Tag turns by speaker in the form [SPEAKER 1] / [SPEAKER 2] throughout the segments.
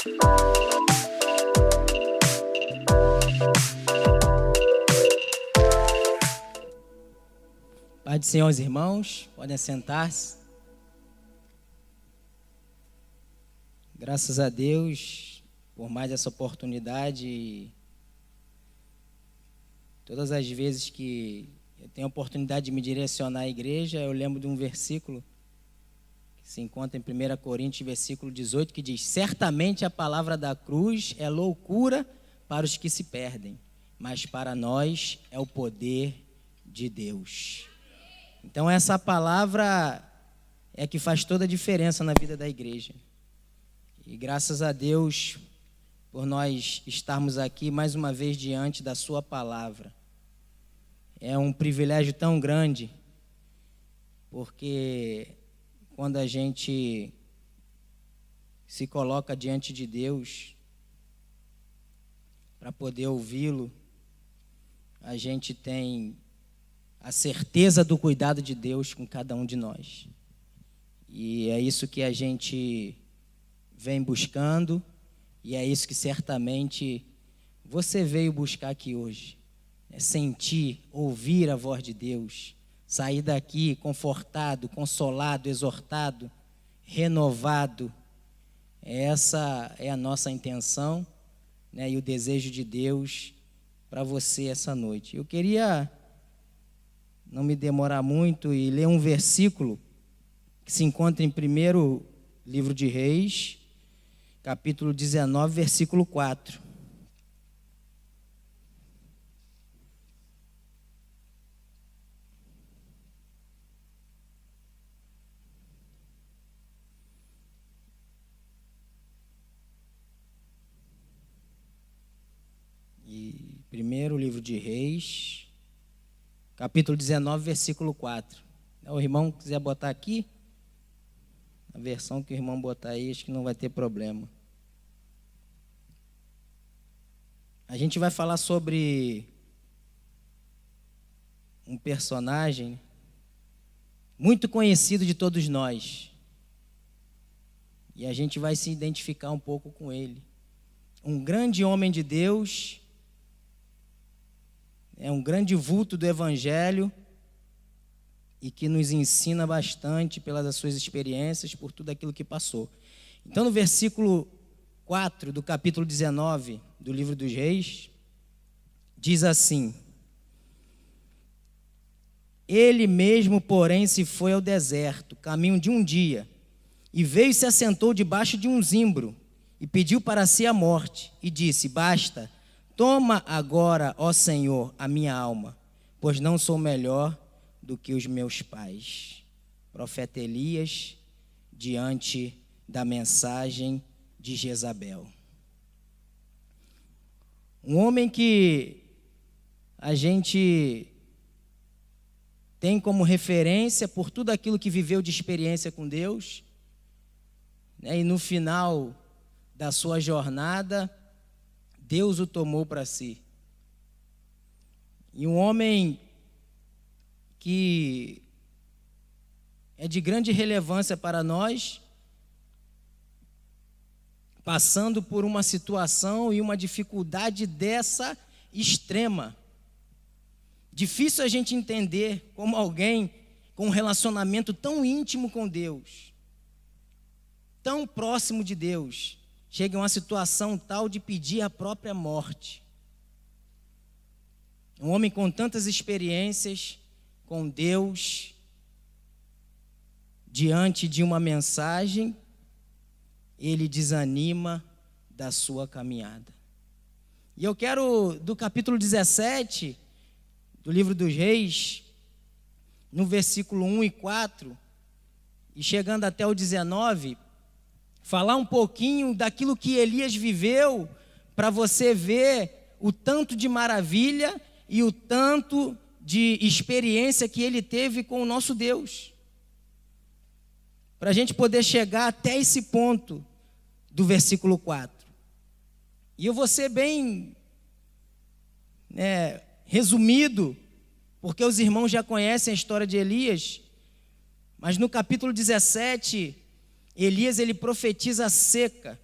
[SPEAKER 1] Pai do Senhor, os irmãos, podem sentar-se. Graças a Deus por mais essa oportunidade. Todas as vezes que eu tenho a oportunidade de me direcionar à igreja, eu lembro de um versículo que se encontra em 1 Coríntios, versículo 18, que diz: certamente a palavra da cruz é loucura para os que se perdem, mas para nós é o poder de Deus. Então essa palavra é que faz toda a diferença na vida da igreja. E graças a Deus por nós estarmos aqui mais uma vez diante da sua palavra. É um privilégio tão grande, porque quando a gente se coloca diante de Deus para poder ouvi-lo, a gente tem a certeza do cuidado de Deus com cada um de nós. E é isso que a gente vem buscando, e é isso que certamente você veio buscar aqui hoje. É sentir, ouvir a voz de Deus, sair daqui confortado, consolado, exortado, renovado. Essa é a nossa intenção, né, e o desejo de Deus para você essa noite. Eu queria não me demorar muito e ler um versículo que se encontra em 1º livro de Reis, capítulo 19, versículo 4. E 1º livro de Reis, capítulo 19, versículo 4. O irmão quiser botar aqui, a versão que o irmão botar aí, acho que não vai ter problema. A gente vai falar sobre um personagem muito conhecido de todos nós. E a gente vai se identificar um pouco com ele. Um grande homem de Deus, é um grande vulto do Evangelho e que nos ensina bastante pelas suas experiências, por tudo aquilo que passou. Então, no versículo 4 do capítulo 19 do livro dos Reis, diz assim: ele mesmo, porém, se foi ao deserto, caminho de um dia, e veio e se assentou debaixo de um zimbro, e pediu para si a morte, e disse: basta, toma agora, ó Senhor, a minha alma, pois não sou melhor do que os meus pais. Profeta Elias, diante da mensagem de Jezabel. Um homem que a gente tem como referência por tudo aquilo que viveu de experiência com Deus, né? E no final da sua jornada, Deus o tomou para si. E um homem que é de grande relevância para nós, passando por uma situação e uma dificuldade dessa extrema. Difícil a gente entender como alguém com um relacionamento tão íntimo com Deus, tão próximo de Deus, chega a uma situação tal de pedir a própria morte. Um homem com tantas experiências com Deus, diante de uma mensagem, ele desanima da sua caminhada. E eu quero, do capítulo 17 do livro dos Reis, no versículo 1 e 4, e chegando até o 19, falar um pouquinho daquilo que Elias viveu, para você ver o tanto de maravilha e o tanto de experiência que ele teve com o nosso Deus. Para a gente poder chegar até esse ponto do versículo 4. E eu vou ser bem resumido, porque os irmãos já conhecem a história de Elias, mas no capítulo 17, Elias ele profetiza a seca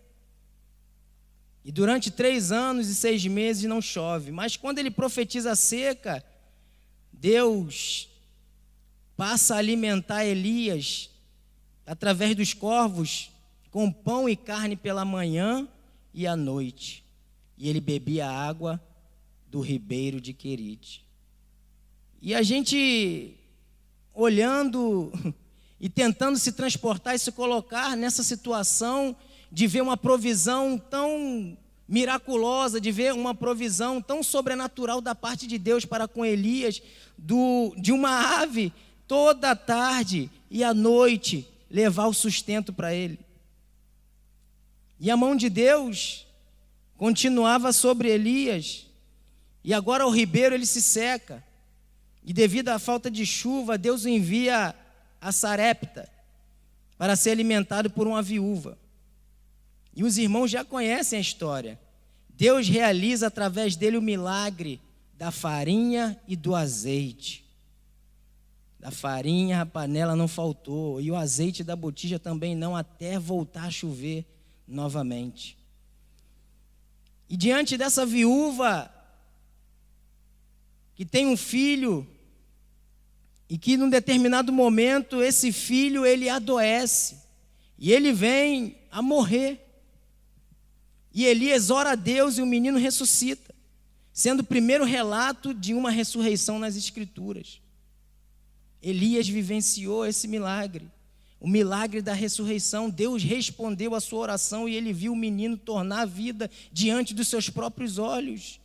[SPEAKER 1] E durante 3 anos e 6 meses não chove. Mas quando ele profetiza a seca, Deus passa a alimentar Elias através dos corvos com pão e carne pela manhã e à noite. E ele bebia a água do ribeiro de Querite. E a gente olhando e tentando se transportar e se colocar nessa situação de ver uma provisão tão miraculosa, de ver uma provisão tão sobrenatural da parte de Deus para com Elias, de uma ave toda a tarde e à noite levar o sustento para ele. E a mão de Deus continuava sobre Elias, e agora o ribeiro ele se seca, e devido à falta de chuva, Deus envia a Sarepta para ser alimentado por uma viúva. E os irmãos já conhecem a história. Deus realiza através dele o milagre da farinha e do azeite. Da farinha a panela não faltou, e o azeite da botija também não, até voltar a chover novamente. E diante dessa viúva, que tem um filho, e que num determinado momento esse filho ele adoece, e ele vem a morrer. E Elias ora a Deus e o menino ressuscita, sendo o primeiro relato de uma ressurreição nas Escrituras. Elias vivenciou esse milagre, o milagre da ressurreição. Deus respondeu a sua oração e ele viu o menino tornar a vida diante dos seus próprios olhos.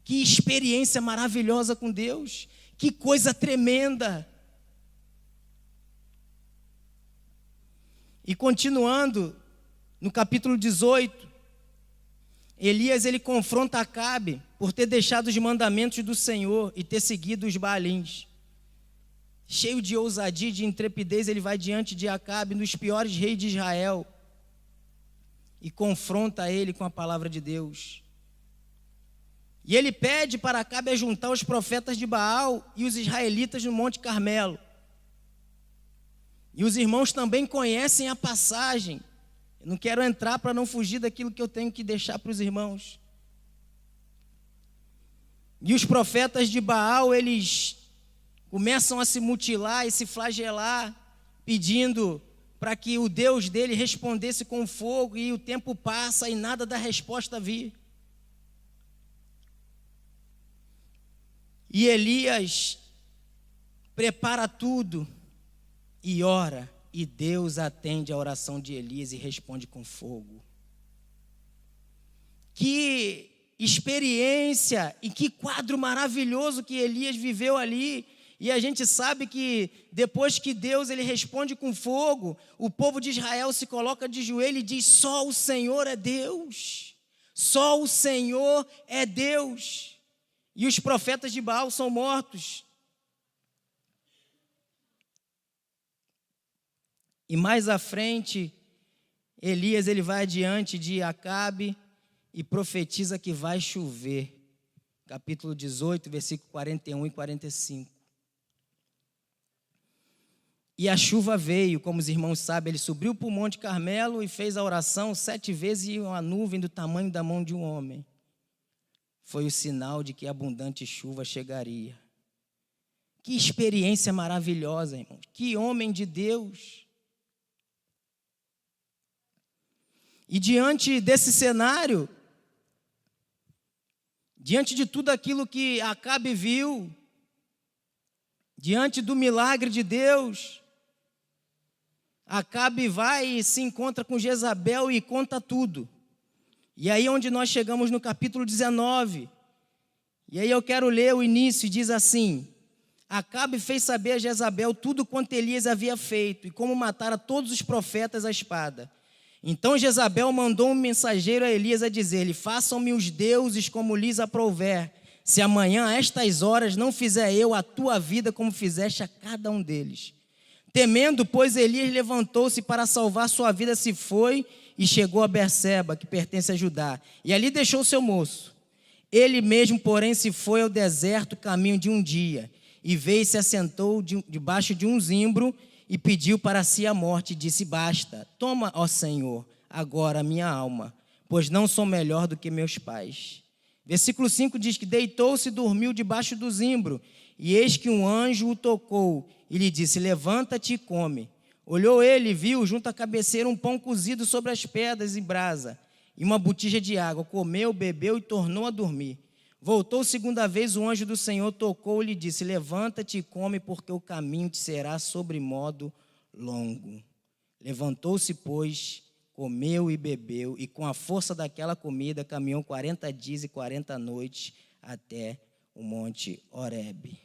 [SPEAKER 1] Que experiência maravilhosa com Deus, que coisa tremenda. E continuando, no capítulo 18, Elias ele confronta Acabe por ter deixado os mandamentos do Senhor e ter seguido os Baalins. Cheio de ousadia e de intrepidez, ele vai diante de Acabe, um dos piores reis de Israel, e confronta ele com a palavra de Deus. E ele pede para Acabe ajuntar os profetas de Baal e os israelitas no Monte Carmelo. E os irmãos também conhecem a passagem. Eu não quero entrar para não fugir daquilo que eu tenho que deixar para os irmãos. E os profetas de Baal, eles começam a se mutilar e se flagelar, pedindo para que o Deus dele respondesse com fogo, e o tempo passa e nada da resposta vir. E Elias prepara tudo e ora, e Deus atende a oração de Elias e responde com fogo. Que experiência e que quadro maravilhoso que Elias viveu ali. E a gente sabe que depois que Deus ele responde com fogo, o povo de Israel se coloca de joelho e diz: só o Senhor é Deus, só o Senhor é Deus. E os profetas de Baal são mortos. E mais à frente, Elias ele vai adiante de Acabe e profetiza que vai chover. Capítulo 18, versículo 41 e 45. E a chuva veio, como os irmãos sabem, ele subiu para o Monte Carmelo e fez a oração 7 vezes, e uma nuvem do tamanho da mão de um homem. Foi o sinal de que abundante chuva chegaria. Que experiência maravilhosa, irmãos. Que homem de Deus. E diante desse cenário, diante de tudo aquilo que Acabe viu, diante do milagre de Deus, Acabe vai e se encontra com Jezabel e conta tudo. E aí onde nós chegamos no capítulo 19, e aí eu quero ler o início, diz assim: Acabe fez saber a Jezabel tudo quanto Elias havia feito, e como matara todos os profetas à espada. Então Jezabel mandou um mensageiro a Elias a dizer-lhe: façam-me os deuses como lhes aprouver, se amanhã a estas horas não fizer eu a tua vida como fizeste a cada um deles. Temendo, pois, Elias levantou-se para salvar sua vida, se foi e chegou a Berseba, que pertence a Judá, e ali deixou seu moço. Ele mesmo, porém, se foi ao deserto caminho de um dia, e veio e se assentou debaixo de um zimbro, e pediu para si a morte, e disse: basta, toma, ó Senhor, agora a minha alma, pois não sou melhor do que meus pais. Versículo 5 diz que deitou-se e dormiu debaixo do zimbro, e eis que um anjo o tocou e lhe disse: levanta-te e come. Olhou ele e viu junto à cabeceira um pão cozido sobre as pedras em brasa e uma botija de água. Comeu, bebeu e tornou a dormir. Voltou segunda vez, o anjo do Senhor tocou e lhe disse: levanta-te e come, porque o caminho te será sobremodo longo. Levantou-se, pois, comeu e bebeu, e com a força daquela comida caminhou 40 dias e 40 noites até o monte Horebe.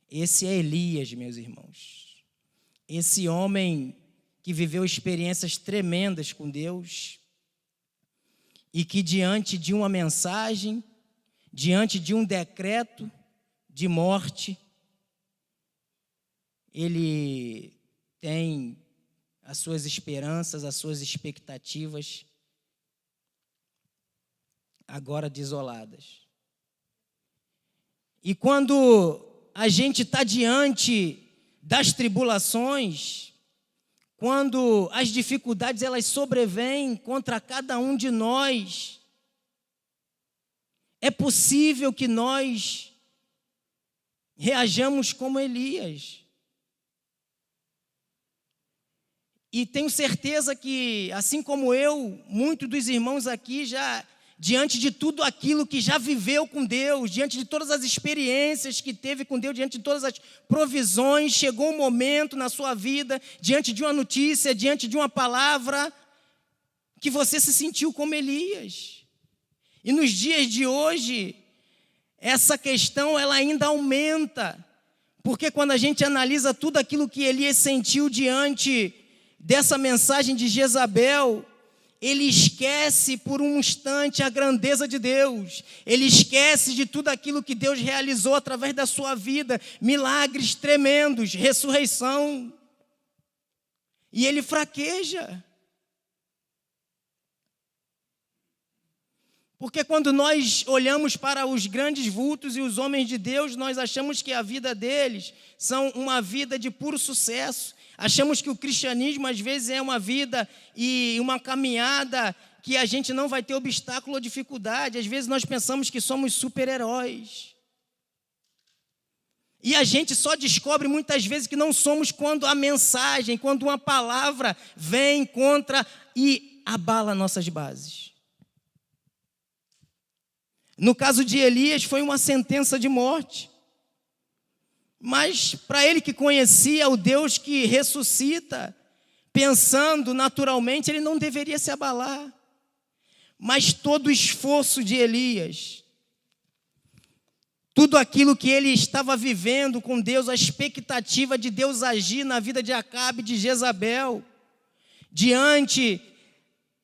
[SPEAKER 1] Esse é Elias, meus irmãos. Esse homem que viveu experiências tremendas com Deus e que diante de uma mensagem, diante de um decreto de morte, ele tem as suas esperanças, as suas expectativas agora desoladas. E quando a gente está diante das tribulações, quando as dificuldades elas sobrevêm contra cada um de nós, é possível que nós reajamos como Elias. E tenho certeza que, assim como eu, muitos dos irmãos aqui já, diante de tudo aquilo que já viveu com Deus, diante de todas as experiências que teve com Deus, diante de todas as provisões, chegou um momento na sua vida, diante de uma notícia, diante de uma palavra, que você se sentiu como Elias. E nos dias de hoje, essa questão ela ainda aumenta, porque quando a gente analisa tudo aquilo que Elias sentiu diante dessa mensagem de Jezabel, ele esquece por um instante a grandeza de Deus. Ele esquece de tudo aquilo que Deus realizou através da sua vida, milagres tremendos, ressurreição. E ele fraqueja. Porque quando nós olhamos para os grandes vultos e os homens de Deus, nós achamos que a vida deles são uma vida de puro sucesso. Achamos que o cristianismo, às vezes, é uma vida e uma caminhada que a gente não vai ter obstáculo ou dificuldade. Às vezes, nós pensamos que somos super-heróis. E a gente só descobre, muitas vezes, que não somos quando a mensagem, quando uma palavra vem contra e abala nossas bases. No caso de Elias, foi uma sentença de morte. Mas para ele que conhecia o Deus que ressuscita, pensando naturalmente, ele não deveria se abalar. Mas todo o esforço de Elias, tudo aquilo que ele estava vivendo com Deus, a expectativa de Deus agir na vida de Acabe e de Jezabel, diante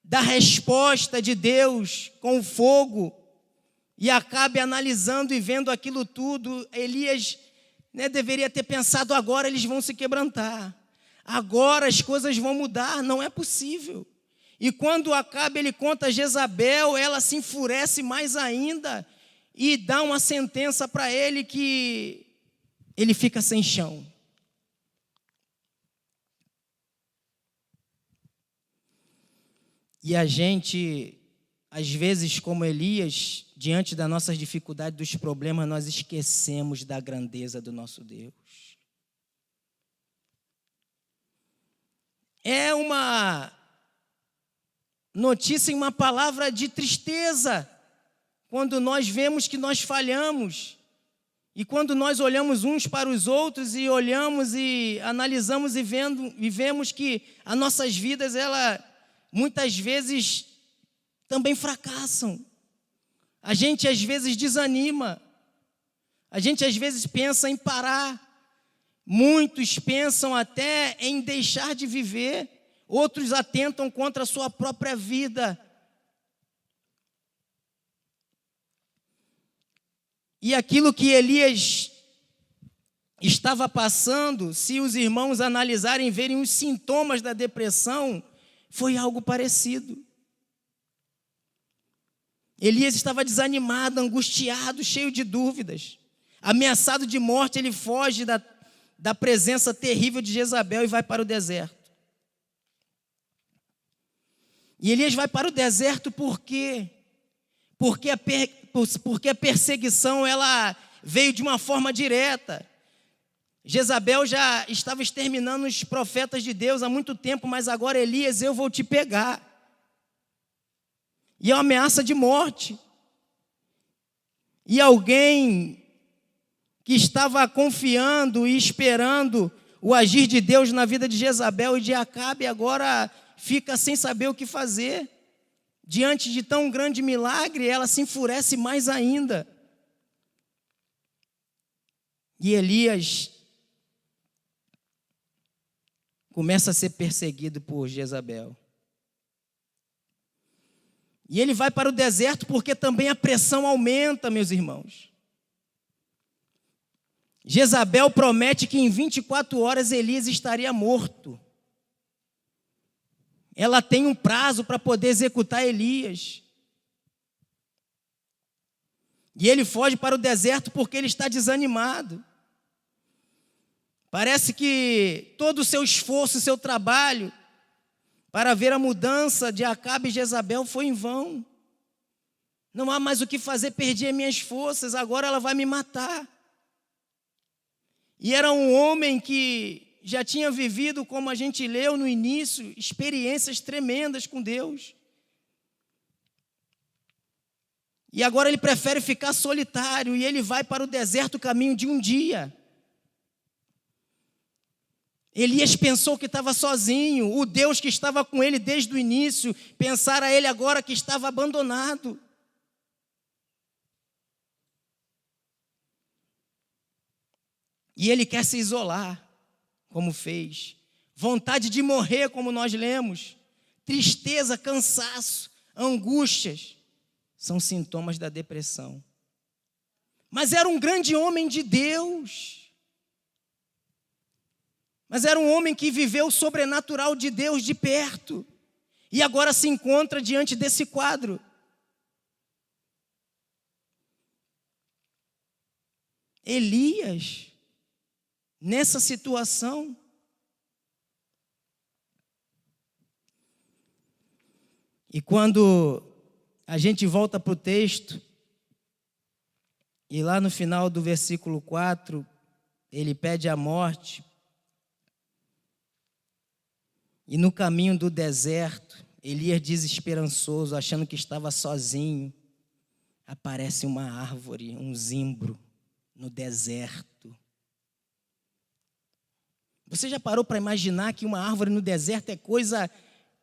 [SPEAKER 1] da resposta de Deus com o fogo, e Acabe analisando e vendo aquilo tudo, Elias deveria ter pensado: agora eles vão se quebrantar, agora as coisas vão mudar, não é possível. E quando Acabe ele conta a Jezabel, ela se enfurece mais ainda e dá uma sentença para ele que ele fica sem chão. E a gente, às vezes, como Elias, diante das nossas dificuldades, dos problemas, nós esquecemos da grandeza do nosso Deus. É uma notícia e uma palavra de tristeza quando nós vemos que nós falhamos e quando nós olhamos uns para os outros e olhamos e analisamos e vemos que as nossas vidas, ela muitas vezes também fracassam. A gente às vezes desanima, a gente às vezes pensa em parar, muitos pensam até em deixar de viver, outros atentam contra a sua própria vida. E aquilo que Elias estava passando, se os irmãos analisarem, verem os sintomas da depressão, foi algo parecido. Elias estava desanimado, angustiado, cheio de dúvidas. Ameaçado de morte, ele foge da presença terrível de Jezabel e vai para o deserto. E Elias vai para o deserto por quê? Porque a perseguição ela veio de uma forma direta. Jezabel já estava exterminando os profetas de Deus há muito tempo, mas agora, Elias, eu vou te pegar. E é uma ameaça de morte. E alguém que estava confiando e esperando o agir de Deus na vida de Jezabel e de Acabe, agora fica sem saber o que fazer. Diante de tão grande milagre, ela se enfurece mais ainda. E Elias começa a ser perseguido por Jezabel. E ele vai para o deserto porque também a pressão aumenta, meus irmãos. Jezabel promete que em 24 horas Elias estaria morto. Ela tem um prazo para poder executar Elias. E ele foge para o deserto porque ele está desanimado. Parece que todo o seu esforço, o seu trabalho para ver a mudança de Acabe e Jezabel foi em vão. Não há mais o que fazer, perdi as minhas forças, agora ela vai me matar. E era um homem que já tinha vivido, como a gente leu no início, experiências tremendas com Deus. E agora ele prefere ficar solitário e ele vai para o deserto o caminho de um dia. Elias pensou que estava sozinho, o Deus que estava com ele desde o início, pensara ele agora que estava abandonado. E ele quer se isolar, como fez. Vontade de morrer, como nós lemos. Tristeza, cansaço, angústias, são sintomas da depressão. Mas era um grande homem de Deus. Mas era um homem que viveu o sobrenatural de Deus de perto. E agora se encontra diante desse quadro. Elias, nessa situação, e quando a gente volta para o texto, e lá no final do versículo 4, ele pede a morte, e no caminho do deserto, Elias desesperançoso, achando que estava sozinho, aparece uma árvore, um zimbro, no deserto. Você já parou para imaginar que uma árvore no deserto é coisa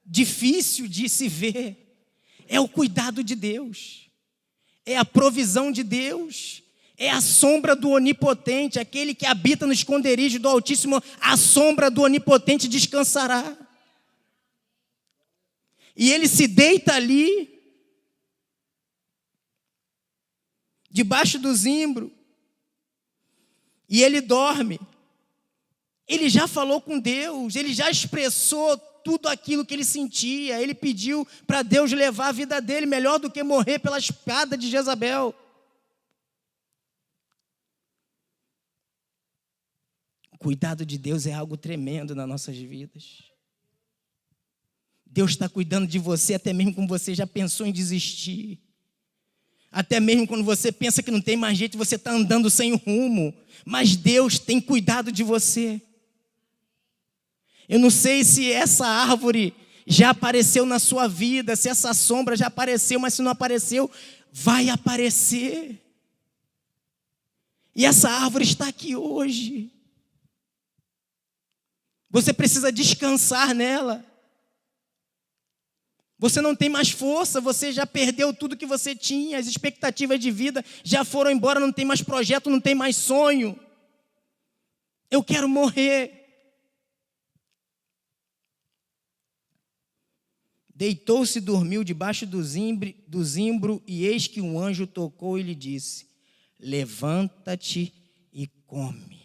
[SPEAKER 1] difícil de se ver? É o cuidado de Deus, é a provisão de Deus, é a sombra do Onipotente, aquele que habita no esconderijo do Altíssimo, a sombra do Onipotente descansará. E ele se deita ali, debaixo do zimbro, e ele dorme. Ele já falou com Deus, ele já expressou tudo aquilo que ele sentia. Ele pediu para Deus levar a vida dele, melhor do que morrer pela espada de Jezabel. O cuidado de Deus é algo tremendo nas nossas vidas. Deus está cuidando de você, até mesmo quando você já pensou em desistir. Até mesmo quando você pensa que não tem mais jeito, você está andando sem rumo. Mas Deus tem cuidado de você. Eu não sei se essa árvore já apareceu na sua vida, se essa sombra já apareceu, mas se não apareceu, vai aparecer. E essa árvore está aqui hoje. Você precisa descansar nela. Você não tem mais força, você já perdeu tudo que você tinha, as expectativas de vida já foram embora, não tem mais projeto, não tem mais sonho. Eu quero morrer. Deitou-se e dormiu debaixo do zimbro, e eis que um anjo tocou e lhe disse: levanta-te e come.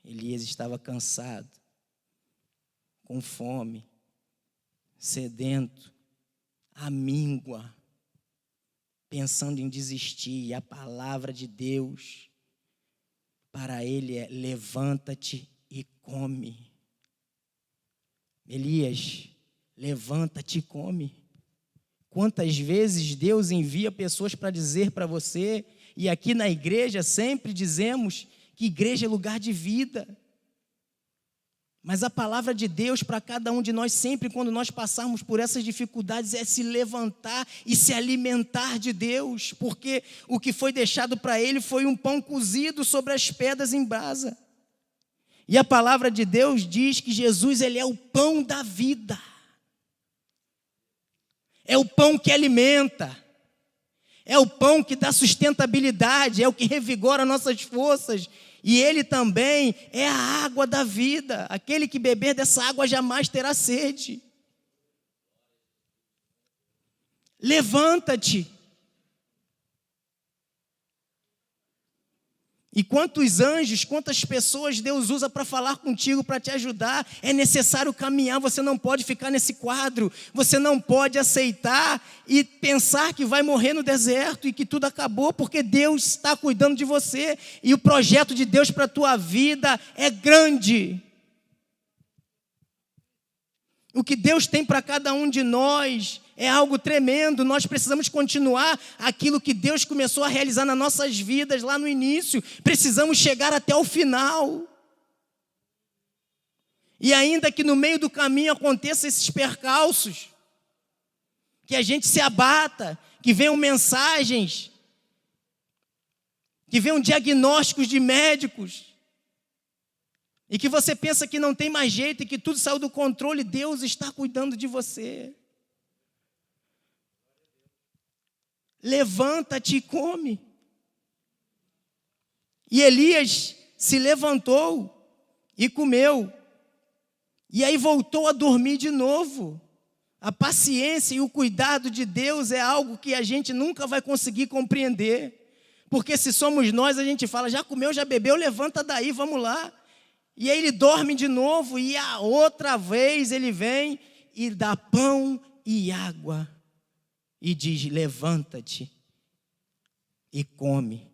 [SPEAKER 1] Elias estava cansado, com fome, sedento, amíngua, pensando em desistir. E a palavra de Deus para ele é: levanta-te e come. Elias, Levanta-te e come. Quantas vezes Deus envia pessoas para dizer para você, e aqui na igreja sempre dizemos que igreja é lugar de vida. Mas a palavra de Deus para cada um de nós, sempre quando nós passarmos por essas dificuldades, é se levantar e se alimentar de Deus, porque o que foi deixado para ele foi um pão cozido sobre as pedras em brasa. E a palavra de Deus diz que Jesus, ele é o pão da vida. É o pão que alimenta. É o pão que dá sustentabilidade, é o que revigora nossas forças. E ele também é a água da vida. Aquele que beber dessa água jamais terá sede. Levanta-te. E quantos anjos, quantas pessoas Deus usa para falar contigo, para te ajudar. É necessário caminhar, você não pode ficar nesse quadro. Você não pode aceitar e pensar que vai morrer no deserto e que tudo acabou, porque Deus está cuidando de você. E o projeto de Deus para a tua vida é grande. O que Deus tem para cada um de nós é algo tremendo. Nós precisamos continuar aquilo que Deus começou a realizar nas nossas vidas lá no início. Precisamos chegar até o final. E ainda que no meio do caminho aconteçam esses percalços, que a gente se abata, que venham mensagens, que venham diagnósticos de médicos, e que você pensa que não tem mais jeito e que tudo saiu do controle, Deus está cuidando de você. Levanta-te e come. E Elias se levantou e comeu. E aí voltou a dormir de novo. A paciência e o cuidado de Deus é algo que a gente nunca vai conseguir compreender. Porque se somos nós, a gente fala, já comeu, já bebeu, levanta daí, vamos lá. E aí ele dorme de novo e a outra vez ele vem e dá pão e água. E diz, levanta-te e come,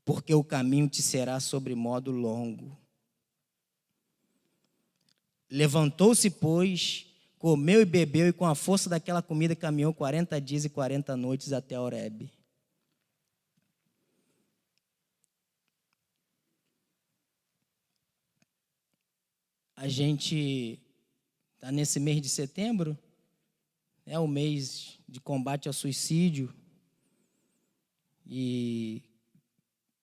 [SPEAKER 1] porque o caminho te será sobremodo longo. Levantou-se, pois, comeu e bebeu, e com a força daquela comida caminhou 40 dias e 40 noites até Horebe. A gente está nesse mês de setembro, é o mês de combate ao suicídio, e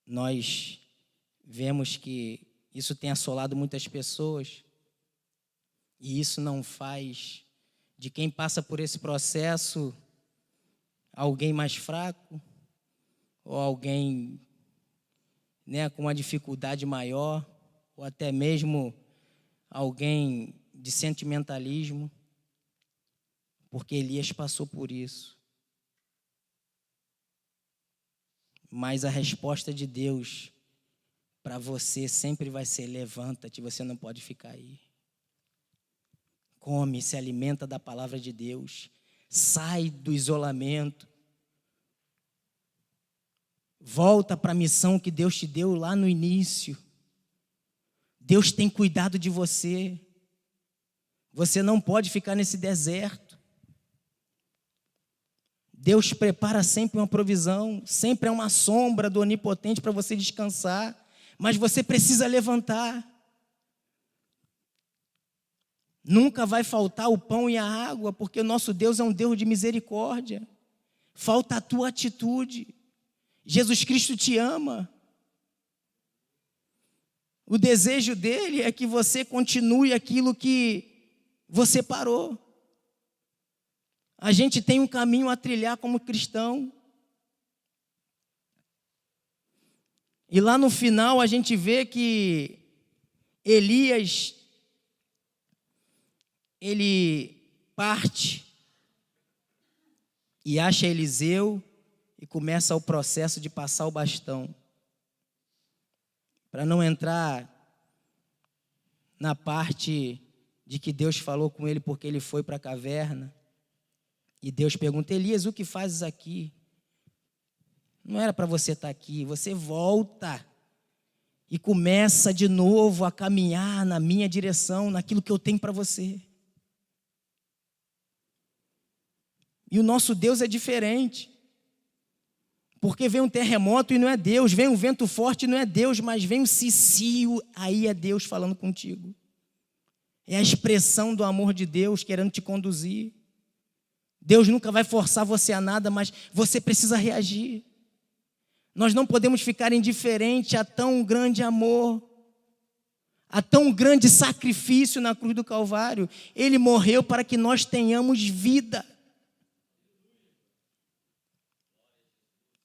[SPEAKER 1] nós vemos que isso tem assolado muitas pessoas, e isso não faz de quem passa por esse processo alguém mais fraco, ou alguém, com uma dificuldade maior, ou até mesmo alguém de sentimentalismo, porque Elias passou por isso. Mas a resposta de Deus para você sempre vai ser, levanta-te, você não pode ficar aí. Come, se alimenta da palavra de Deus, sai do isolamento, volta para a missão que Deus te deu lá no início. Deus tem cuidado de você. Você não pode ficar nesse deserto. Deus prepara sempre uma provisão, sempre é uma sombra do Onipotente para você descansar, mas você precisa levantar. Nunca vai faltar o pão e a água, porque o nosso Deus é um Deus de misericórdia. Falta a tua atitude. Jesus Cristo te ama. O desejo dele é que você continue aquilo que você parou. A gente tem um caminho a trilhar como cristão. E lá no final a gente vê que Elias, ele parte e acha Eliseu e começa o processo de passar o bastão. Para não entrar na parte de que Deus falou com ele porque ele foi para a caverna. E Deus pergunta, Elias, o que fazes aqui? Não era para você estar aqui, você volta e começa de novo a caminhar na minha direção, naquilo que eu tenho para você. E o nosso Deus é diferente. Porque vem um terremoto e não é Deus, vem um vento forte e não é Deus, mas vem um cicio, aí é Deus falando contigo. É a expressão do amor de Deus querendo te conduzir. Deus nunca vai forçar você a nada, mas você precisa reagir. Nós não podemos ficar indiferentes a tão grande amor, a tão grande sacrifício na cruz do Calvário. Ele morreu para que nós tenhamos vida.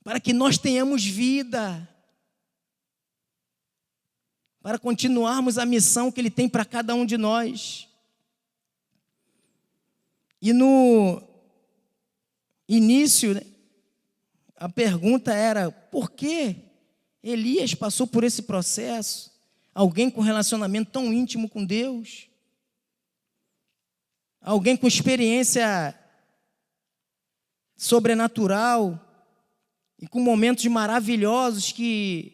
[SPEAKER 1] Para que nós tenhamos vida. Para continuarmos a missão que Ele tem para cada um de nós. E no início, a pergunta era: por que Elias passou por esse processo? Alguém com relacionamento tão íntimo com Deus, alguém com experiência sobrenatural e com momentos maravilhosos que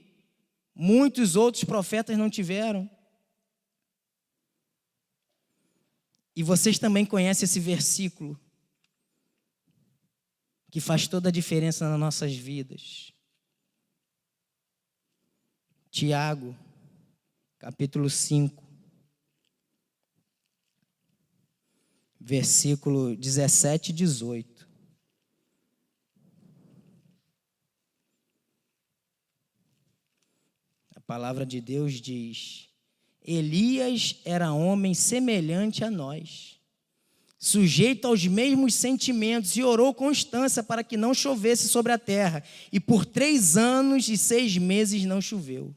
[SPEAKER 1] muitos outros profetas não tiveram. E vocês também conhecem esse versículo que faz toda a diferença nas nossas vidas. Tiago, capítulo 5, versículo 17 e 18. A palavra de Deus diz: Elias era homem semelhante a nós, sujeito aos mesmos sentimentos, e orou com constância para que não chovesse sobre a terra. E por 3 anos e 6 meses não choveu.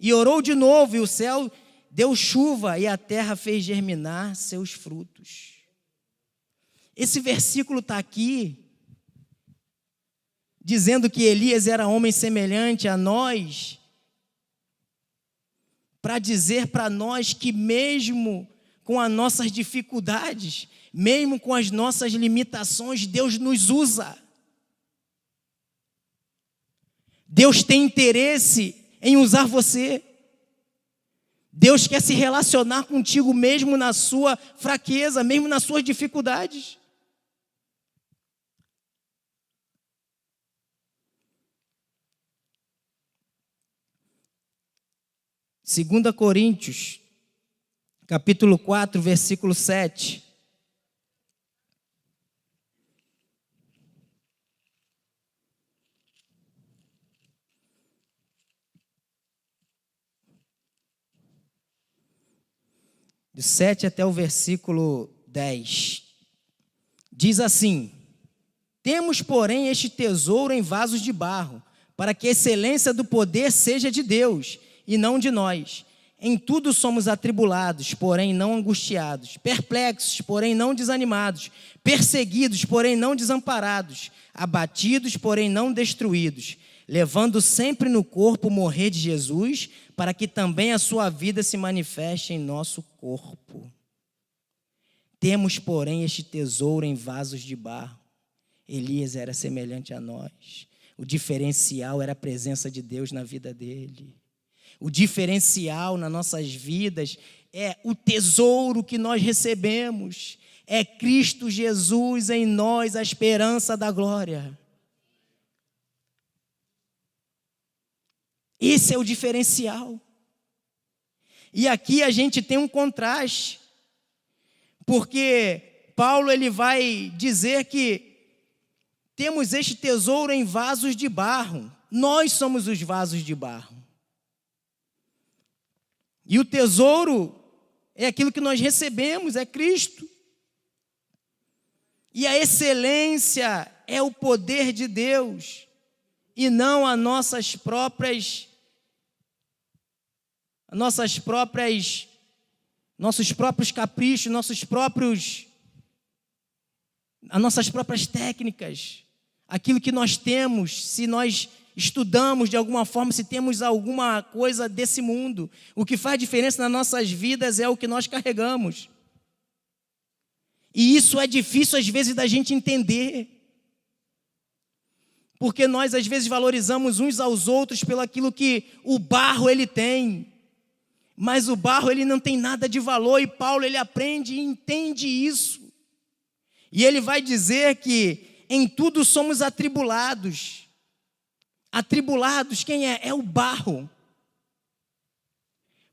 [SPEAKER 1] E orou de novo, e o céu deu chuva, e a terra fez germinar seus frutos. Esse versículo está aqui, dizendo que Elias era homem semelhante a nós, para dizer para nós que mesmo com as nossas dificuldades, mesmo com as nossas limitações, Deus nos usa. Deus tem interesse em usar você. Deus quer se relacionar contigo mesmo na sua fraqueza, mesmo nas suas dificuldades. Segunda Coríntios, capítulo 4, versículo 7. Do 7 até o versículo 10. Diz assim: temos, porém, este tesouro em vasos de barro, para que a excelência do poder seja de Deus, e não de nós. Em tudo somos atribulados, porém não angustiados, perplexos, porém não desanimados, perseguidos, porém não desamparados, abatidos, porém não destruídos, levando sempre no corpo o morrer de Jesus, para que também a sua vida se manifeste em nosso corpo. Temos, porém, este tesouro em vasos de barro. Elias era semelhante a nós. O diferencial era a presença de Deus na vida dele. O diferencial nas nossas vidas é o tesouro que nós recebemos. É Cristo Jesus em nós, a esperança da glória. Esse é o diferencial. E aqui a gente tem um contraste, porque Paulo ele vai dizer que temos este tesouro em vasos de barro. Nós somos os vasos de barro. E o tesouro é aquilo que nós recebemos, é Cristo. E a excelência é o poder de Deus, e não as nossos próprios caprichos, as nossas próprias técnicas, aquilo que nós temos, se nós estudamos de alguma forma, se temos alguma coisa desse mundo. O que faz diferença nas nossas vidas é o que nós carregamos. E isso é difícil às vezes da gente entender. Porque nós às vezes valorizamos uns aos outros pelo aquilo que o barro ele tem. Mas o barro ele não tem nada de valor, e Paulo ele aprende e entende isso. E ele vai dizer que em tudo somos atribulados. Atribulados, quem é? É o barro.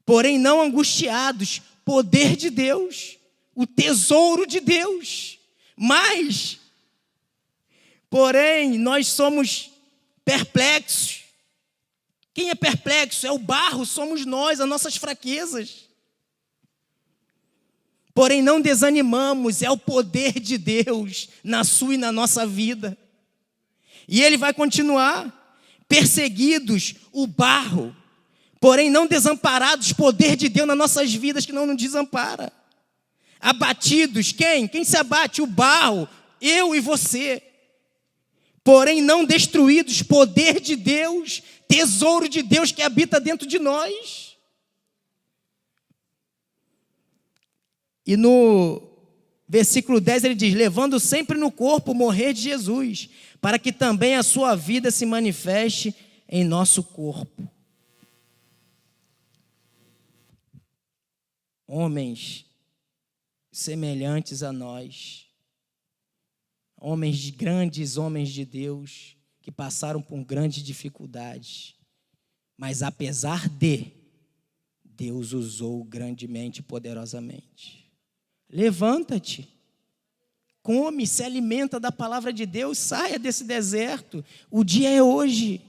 [SPEAKER 1] Porém não angustiados, poder de Deus, o tesouro de Deus. Mas, porém, nós somos perplexos. Quem é perplexo? É o barro, somos nós, as nossas fraquezas. Porém não desanimamos, é o poder de Deus na sua e na nossa vida. E ele vai continuar, perseguidos, o barro, porém não desamparados, poder de Deus nas nossas vidas que não nos desampara. Abatidos, quem? Quem se abate? O barro, eu e você. Porém não destruídos, poder de Deus, tesouro de Deus que habita dentro de nós. E no versículo 10 ele diz, levando sempre no corpo o morrer de Jesus, para que também a sua vida se manifeste em nosso corpo. Homens semelhantes a nós, grandes homens de Deus, que passaram por grandes dificuldades, mas apesar de, Deus usou grandemente e poderosamente. Levanta-te, come, se alimenta da palavra de Deus, saia desse deserto, o dia é hoje.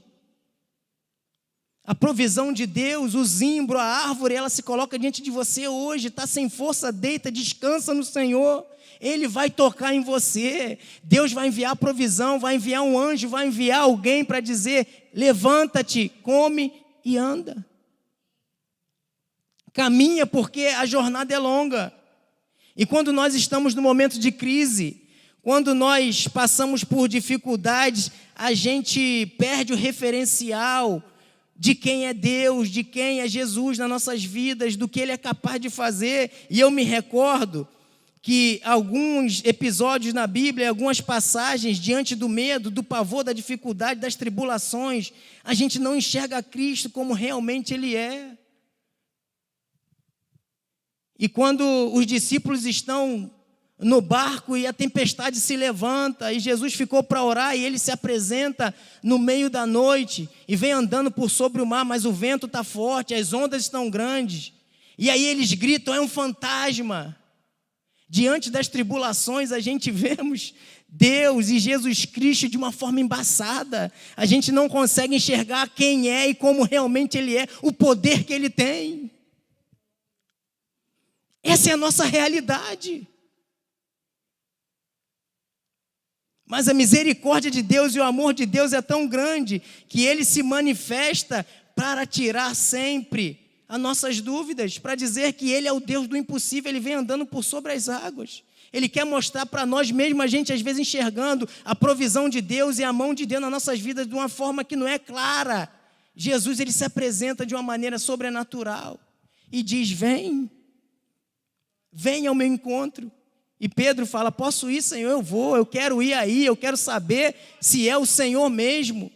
[SPEAKER 1] A provisão de Deus, o zimbro, a árvore, ela se coloca diante de você hoje, está sem força, deita, descansa no Senhor, Ele vai tocar em você, Deus vai enviar a provisão, vai enviar um anjo, vai enviar alguém para dizer, levanta-te, come e anda. Caminha porque a jornada é longa. E quando nós estamos no momento de crise, quando nós passamos por dificuldades, a gente perde o referencial de quem é Deus, de quem é Jesus nas nossas vidas, do que Ele é capaz de fazer. E eu me recordo que alguns episódios na Bíblia, algumas passagens, diante do medo, do pavor, da dificuldade, das tribulações, a gente não enxerga Cristo como realmente Ele é. E quando os discípulos estão no barco e a tempestade se levanta, e Jesus ficou para orar, e ele se apresenta no meio da noite, e vem andando por sobre o mar, mas o vento está forte, as ondas estão grandes, e aí eles gritam, é um fantasma. Diante das tribulações, a gente vemos Deus e Jesus Cristo de uma forma embaçada, a gente não consegue enxergar quem é e como realmente Ele é, o poder que Ele tem. Essa é a nossa realidade. Mas a misericórdia de Deus e o amor de Deus é tão grande que Ele se manifesta para tirar sempre as nossas dúvidas, para dizer que Ele é o Deus do impossível, Ele vem andando por sobre as águas. Ele quer mostrar para nós, mesmo a gente às vezes enxergando a provisão de Deus e a mão de Deus nas nossas vidas de uma forma que não é clara. Jesus, Ele se apresenta de uma maneira sobrenatural e diz, vem ao meu encontro. E Pedro fala, posso ir, Senhor? Eu vou, eu quero ir aí, eu quero saber se é o Senhor mesmo.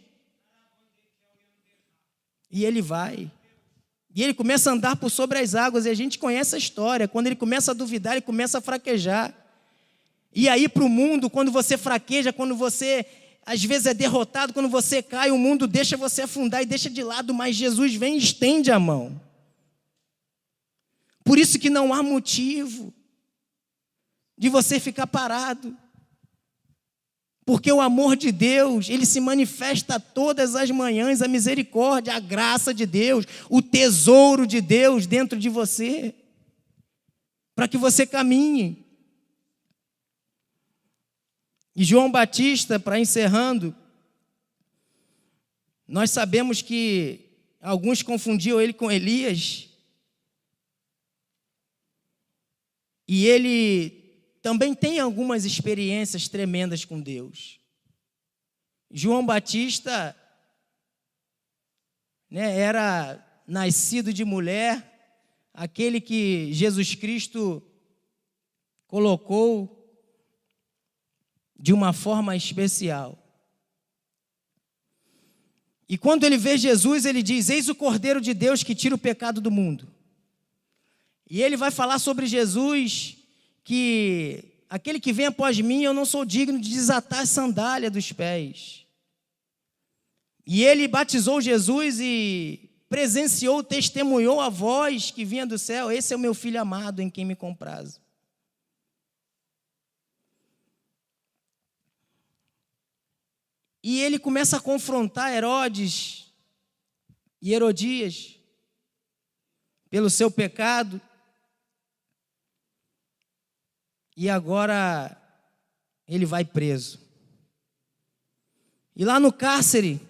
[SPEAKER 1] E ele vai. E ele começa a andar por sobre as águas, e a gente conhece a história. Quando ele começa a duvidar, ele começa a fraquejar. E aí para o mundo, quando você fraqueja, quando você às vezes é derrotado, quando você cai, o mundo deixa você afundar e deixa de lado, mas Jesus vem e estende a mão. Por isso que não há motivo de você ficar parado. Porque o amor de Deus, Ele se manifesta todas as manhãs, a misericórdia, a graça de Deus, o tesouro de Deus dentro de você, para que você caminhe. E João Batista, para encerrando, nós sabemos que alguns confundiam ele com Elias, e ele também tem algumas experiências tremendas com Deus. João Batista, era nascido de mulher, aquele que Jesus Cristo colocou de uma forma especial. E quando ele vê Jesus, ele diz, eis o Cordeiro de Deus que tira o pecado do mundo. E ele vai falar sobre Jesus, que aquele que vem após mim, eu não sou digno de desatar a sandália dos pés. E ele batizou Jesus e presenciou, testemunhou a voz que vinha do céu: esse é o meu filho amado em quem me comprazo. E ele começa a confrontar Herodes e Herodias pelo seu pecado. E agora ele vai preso. E lá no cárcere,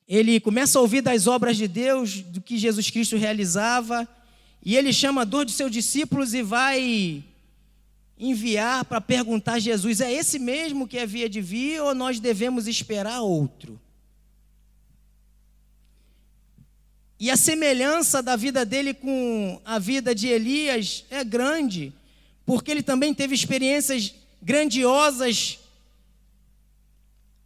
[SPEAKER 1] ele começa a ouvir das obras de Deus, do que Jesus Cristo realizava, e ele chama 2 de seus discípulos e vai enviar para perguntar a Jesus: é esse mesmo que havia de vir ou nós devemos esperar outro? E a semelhança da vida dele com a vida de Elias é grande, porque ele também teve experiências grandiosas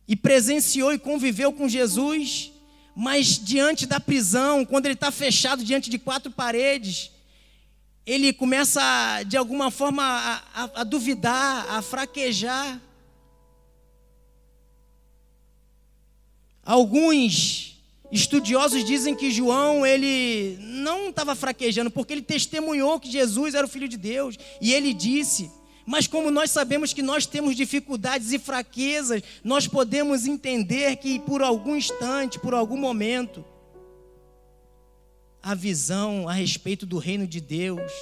[SPEAKER 1] e presenciou e conviveu com Jesus, mas diante da prisão, quando ele está fechado diante de 4 paredes, ele começa, de alguma forma, a duvidar, a fraquejar. Alguns estudiosos dizem que João, ele não estava fraquejando, porque ele testemunhou que Jesus era o Filho de Deus, e ele disse. Mas como nós sabemos que nós temos dificuldades e fraquezas, nós podemos entender que por algum instante, por algum momento, a visão a respeito do reino de Deus,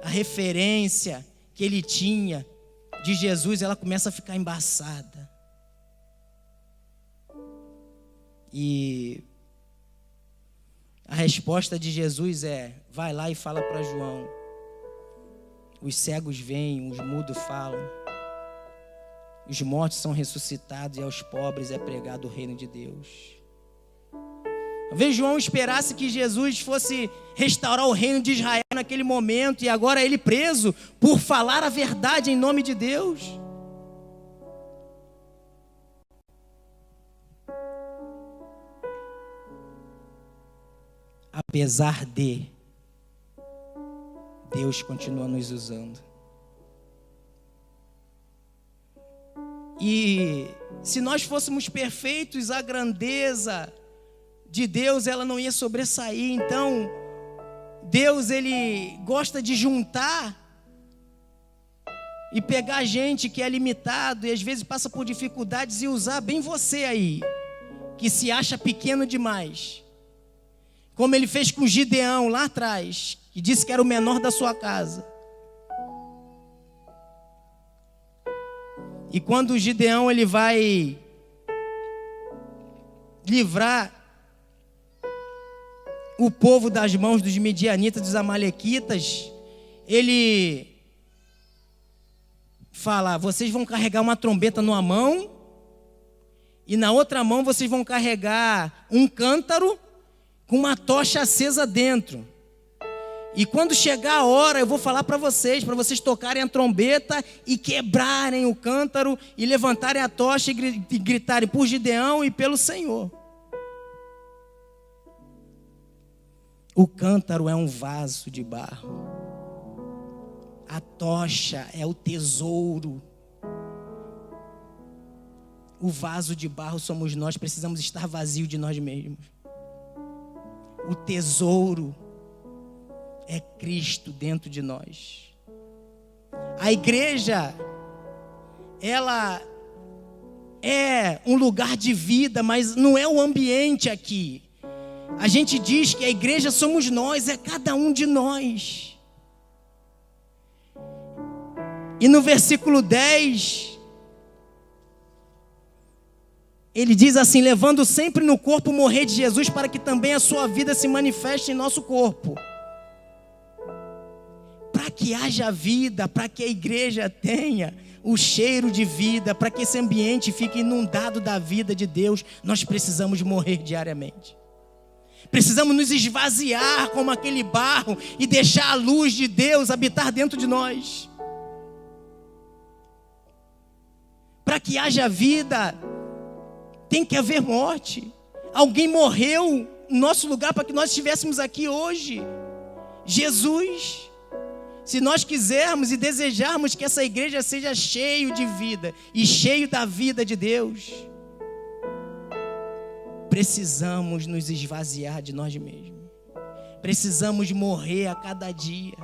[SPEAKER 1] a referência que ele tinha de Jesus, ela começa a ficar embaçada. E a resposta de Jesus é: vai lá e fala para João. Os cegos veem, os mudos falam, os mortos são ressuscitados e aos pobres é pregado o reino de Deus. Talvez João esperasse que Jesus fosse restaurar o reino de Israel naquele momento, e agora ele preso por falar a verdade em nome de Deus. Apesar de, Deus continua nos usando. E se nós fôssemos perfeitos, a grandeza de Deus, ela não ia sobressair. Então, Deus, ele gosta de juntar e pegar gente que é limitado e às vezes passa por dificuldades e usar bem você aí, que se acha pequeno demais. Como ele fez com Gideão lá atrás, que disse que era o menor da sua casa. E quando o Gideão ele vai livrar o povo das mãos dos midianitas, dos amalequitas, ele fala: vocês vão carregar uma trombeta numa mão e na outra mão vocês vão carregar um cântaro com uma tocha acesa dentro. E quando chegar a hora, eu vou falar para vocês tocarem a trombeta e quebrarem o cântaro e levantarem a tocha e gritarem por Gideão e pelo Senhor. O cântaro é um vaso de barro. A tocha é o tesouro. O vaso de barro somos nós, precisamos estar vazio de nós mesmos. O tesouro é Cristo dentro de nós. A igreja, ela é um lugar de vida, mas não é o ambiente aqui. A gente diz que a igreja somos nós, é cada um de nós. E no versículo 10, ele diz assim: levando sempre no corpo o morrer de Jesus, para que também a sua vida se manifeste em nosso corpo. Para que haja vida, para que a igreja tenha o cheiro de vida, para que esse ambiente fique inundado da vida de Deus, nós precisamos morrer diariamente. Precisamos nos esvaziar como aquele barro e deixar a luz de Deus habitar dentro de nós. Para que haja vida, tem que haver morte. Alguém morreu no nosso lugar para que nós estivéssemos aqui hoje. Jesus. Se nós quisermos e desejarmos que essa igreja seja cheia de vida e cheio da vida de Deus, precisamos nos esvaziar de nós mesmos. Precisamos morrer a cada dia.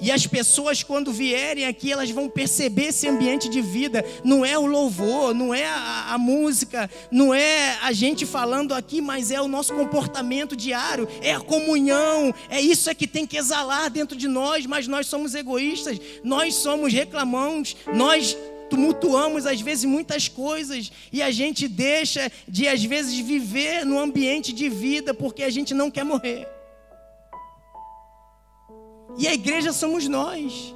[SPEAKER 1] E as pessoas, quando vierem aqui, elas vão perceber esse ambiente de vida. Não é o louvor, não é a música, não é a gente falando aqui, mas é o nosso comportamento diário, é a comunhão. É isso que tem que exalar dentro de nós, mas nós somos egoístas, nós somos reclamões, nós tumultuamos às vezes muitas coisas e a gente deixa de às vezes viver no ambiente de vida porque a gente não quer morrer. E a igreja somos nós.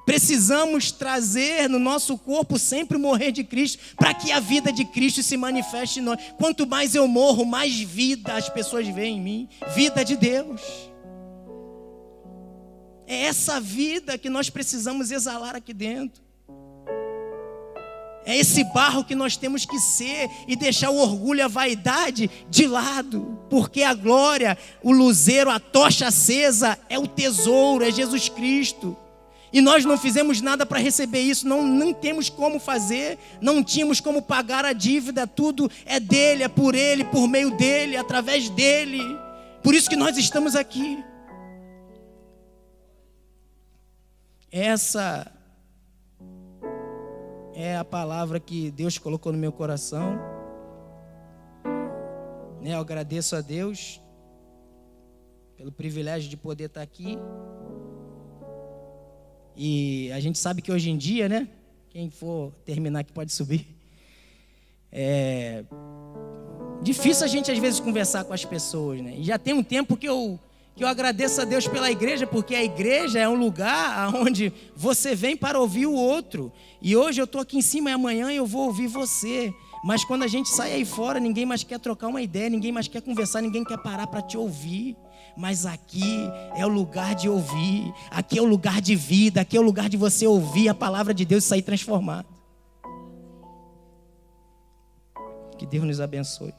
[SPEAKER 1] Precisamos trazer no nosso corpo sempre o morrer de Cristo, para que a vida de Cristo se manifeste em nós. Quanto mais eu morro, mais vida as pessoas veem em mim. Vida de Deus. É essa vida que nós precisamos exalar aqui dentro. É esse barro que nós temos que ser e deixar o orgulho e a vaidade de lado. Porque a glória, o luzeiro, a tocha acesa é o tesouro, é Jesus Cristo. E nós não fizemos nada para receber isso, não temos como fazer, não tínhamos como pagar a dívida, tudo é dele, é por ele, por meio dele, através dele. Por isso que nós estamos aqui. Essa é a palavra que Deus colocou no meu coração. Eu agradeço a Deus pelo privilégio de poder estar aqui. E a gente sabe que hoje em dia, né? Quem for terminar aqui pode subir. É difícil a gente às vezes conversar com as pessoas, né? E já tem um tempo que eu agradeço a Deus pela igreja, porque a igreja é um lugar onde você vem para ouvir o outro. E hoje eu estou aqui em cima e amanhã eu vou ouvir você. Mas quando a gente sai aí fora, ninguém mais quer trocar uma ideia, ninguém mais quer conversar, ninguém quer parar para te ouvir. Mas aqui é o lugar de ouvir, aqui é o lugar de vida, aqui é o lugar de você ouvir a palavra de Deus e sair transformado. Que Deus nos abençoe.